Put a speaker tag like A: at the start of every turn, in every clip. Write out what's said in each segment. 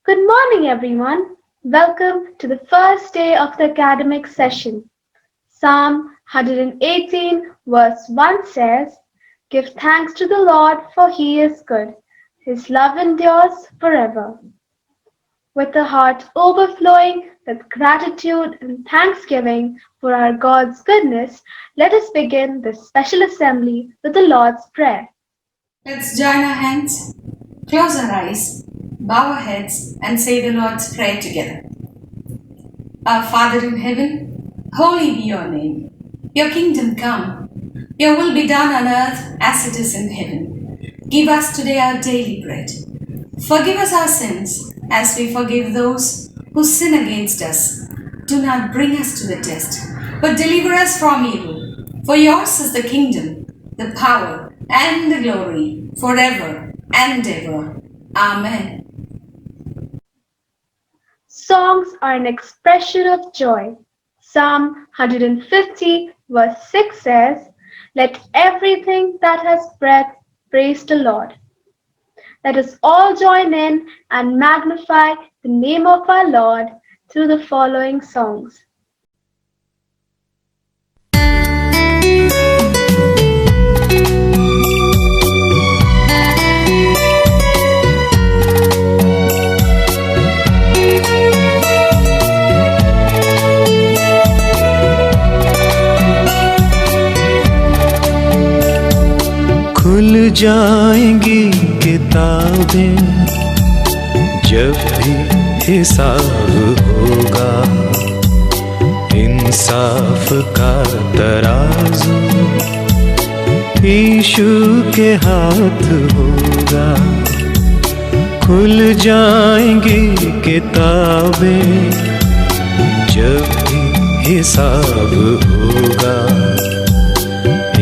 A: Good morning, everyone. Welcome to the first day of the academic session. Psalm 118, verse 1 says, "Give thanks to the Lord, for he is good. His love endures forever." With a heart overflowing with gratitude and thanksgiving for our God's goodness, let us begin this special assembly with the Lord's Prayer.
B: Let's join our hands, close our eyes, bow our heads, and say the Lord's Prayer together. Our Father in heaven, holy be your name. Your kingdom come. Your will be done on earth as it is in heaven. Give us today our daily bread. Forgive us our sins as we forgive those who sin against us. Do not bring us to the test, but deliver us from evil. For yours is the kingdom, the power, and the glory forever and ever. Amen.
A: Songs are an expression of joy. Psalm 150, verse 6 says, "Let everything that has breath praise the Lord." Let us all join in and magnify the name of our Lord through the following songs.
C: खुल जाएंगी किताबें जब भी हिसाब होगा, इंसाफ का तराजू यीशु के हाथ होगा। खुल जाएंगी किताबें जब भी हिसाब होगा,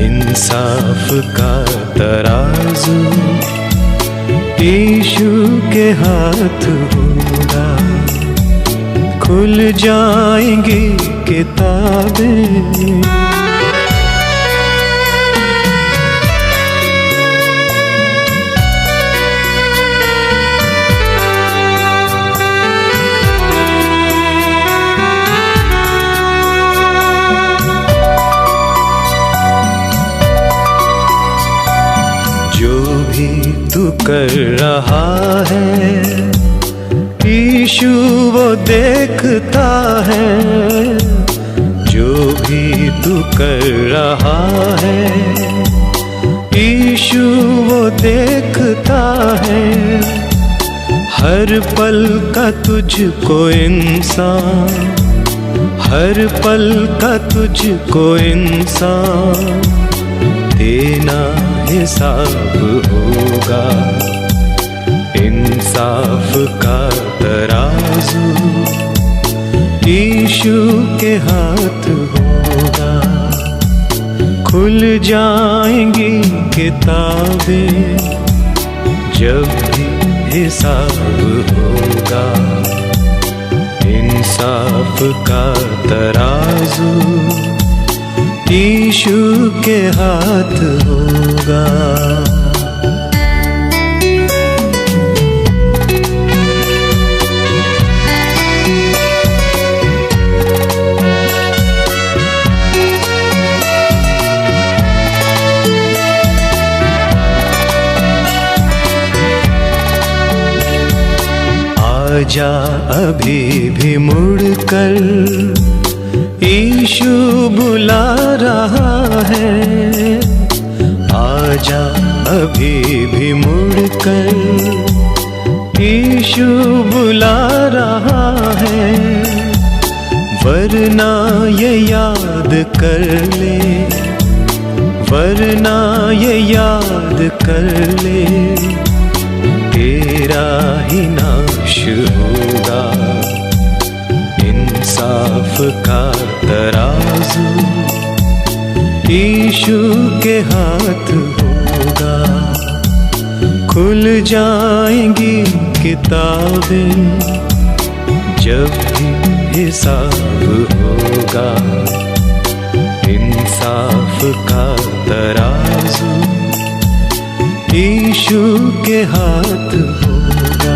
C: इंसाफ का तराजू यीशु के हाथ होगा। खुल जाएंगी किताबें। तू कर रहा है यीशु वो देखता है, जो भी तू कर रहा है यीशु वो देखता है। हर पल का तुझको इंसान, हर पल का तुझको इंसान देना हिसाब होगा। इंसाफ का तराजू यीशु के हाथ होगा। खुल जाएंगी किताबें जब भी हिसाब होगा, इंसाफ का तराजू यीशु के हाथ होगा। आजा अभी भी मुड़कर, यीशु बुला रहा है। आजा अभी भी मुड़कर, यीशु बुला रहा है। वरना ये याद कर ले, वरना ये याद कर ले, तेरा ही नाश होगा। इंसाफ का तराजू यीशु के हाथ होगा। खुल जाएंगी किताबें जब भी हिसाब होगा, इंसाफ का तराजू यीशु के हाथ होगा।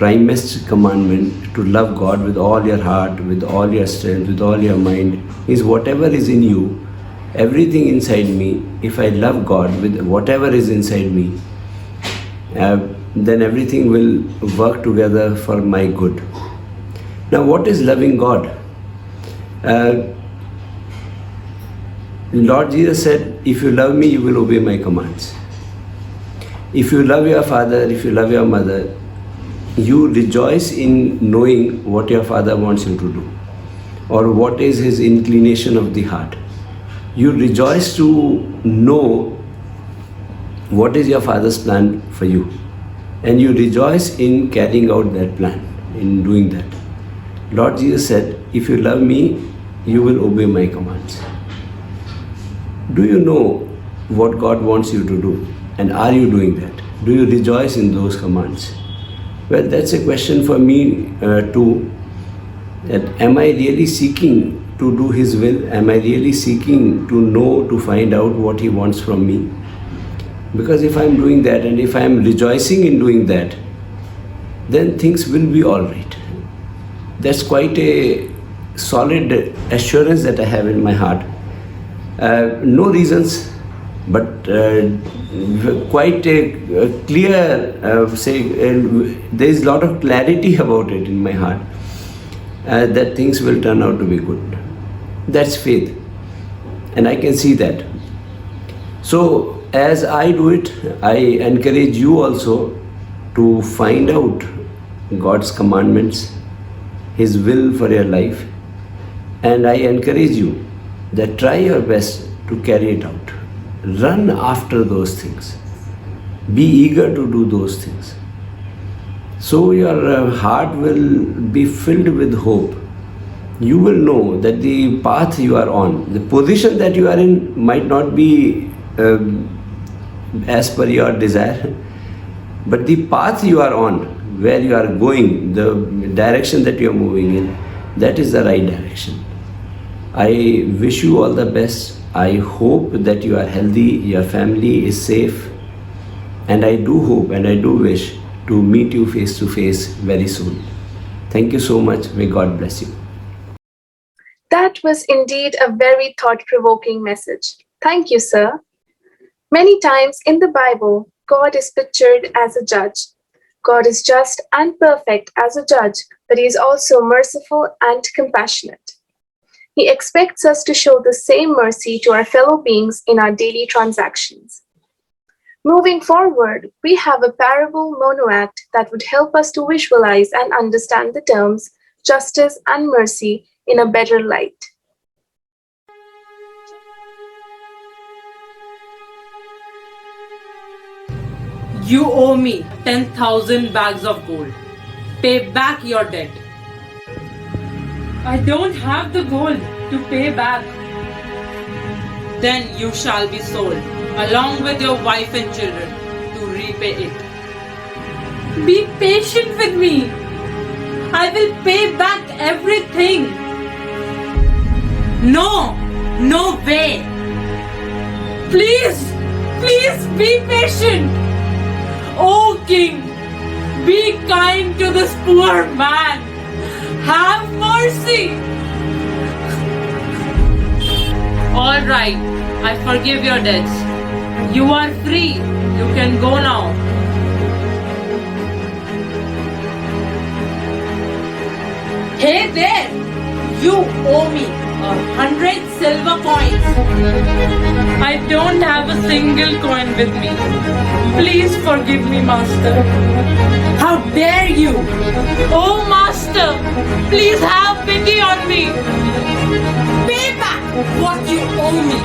D: primest commandment, to love God with all your heart, with all your strength, with all your mind, is whatever is in you, everything inside me. If I love God with whatever is inside me, then everything will work together for my good. Now, what is loving God? Lord Jesus said, if you love me, you will obey my commands. If you love your father, if you love your mother, you rejoice in knowing what your father wants you to do, or what is his inclination of the heart. You rejoice to know what is your father's plan for you, and you rejoice in carrying out that plan, in doing that. Lord Jesus said, if you love me, you will obey my commands. Do you know what God wants you to do? And are you doing that? Do you rejoice in those commands? Well, that's a question for me too. That am I really seeking to do His will? Am I really seeking to know, to find out what He wants from me? Because if I'm doing that, and if I'm rejoicing in doing that, then things will be all right. That's quite a solid assurance that I have in my heart. No reasons, but quite a clear, there is a lot of clarity about it in my heart, that things will turn out to be good. That's faith, and I can see that. So as I do it, I encourage you also to find out God's commandments, His will for your life, and I encourage you that try your best to carry it out. Run after those things. Be eager to do those things. So your heart will be filled with hope. You will know that the path you are on, the position that you are in, might not be as per your desire, but the path you are on, where you are going, the direction that you are moving in, that is the right direction. I wish you all the best. I hope that you are healthy, your family is safe, and I do hope and I do wish to meet you face to face very soon. Thank you so much. May God bless you.
E: That was indeed a very thought-provoking message. Thank you, sir. Many times in the Bible, God is pictured as a judge. God is just and perfect as a judge, but He is also merciful and compassionate. He expects us to show the same mercy to our fellow beings in our daily transactions. Moving forward, we have a parable monoact that would help us to visualize and understand the terms justice and mercy in a better light.
F: You owe me 10,000 bags of gold. Pay back your debt. I don't have the gold to pay back. Then you shall be sold, along with your wife and children, to repay it. Be patient with me. I will pay back everything. No, no way. Please, please be patient. Oh King, be kind to this poor man. Have mercy. All right, I forgive your debts. You are free. You can go now. Hey there, you owe me 100 silver coins. I don't have a single coin with me. Please forgive me, Master. How dare you? Oh, Master, please have pity on me. Pay back what you owe me.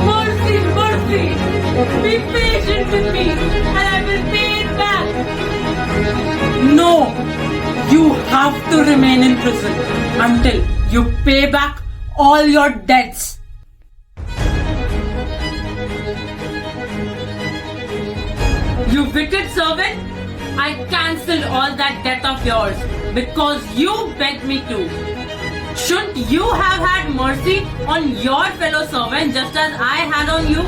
F: Mercy, mercy. Be patient with me and I will pay it back. No, you have to remain in prison until you pay back all your debts. You wicked servant, I cancelled all that debt of yours because you begged me to. Shouldn't you have had mercy on your fellow servant just as I had on you?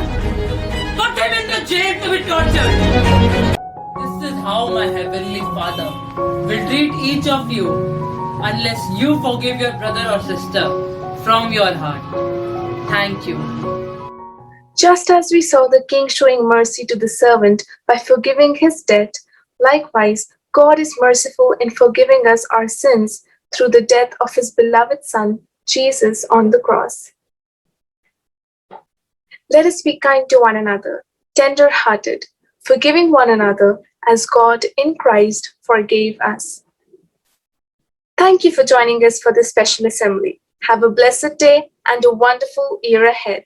F: Put him in the jail to be tortured. This is how my heavenly Father will treat each of you unless you forgive your brother or sister from your heart. Thank you.
E: Just as we saw the king showing mercy to the servant by forgiving his debt, likewise, God is merciful in forgiving us our sins through the death of his beloved Son, Jesus, on the cross. Let us be kind to one another, tender-hearted, forgiving one another as God in Christ forgave us. Thank you for joining us for this special assembly. Have a blessed day and a wonderful year ahead.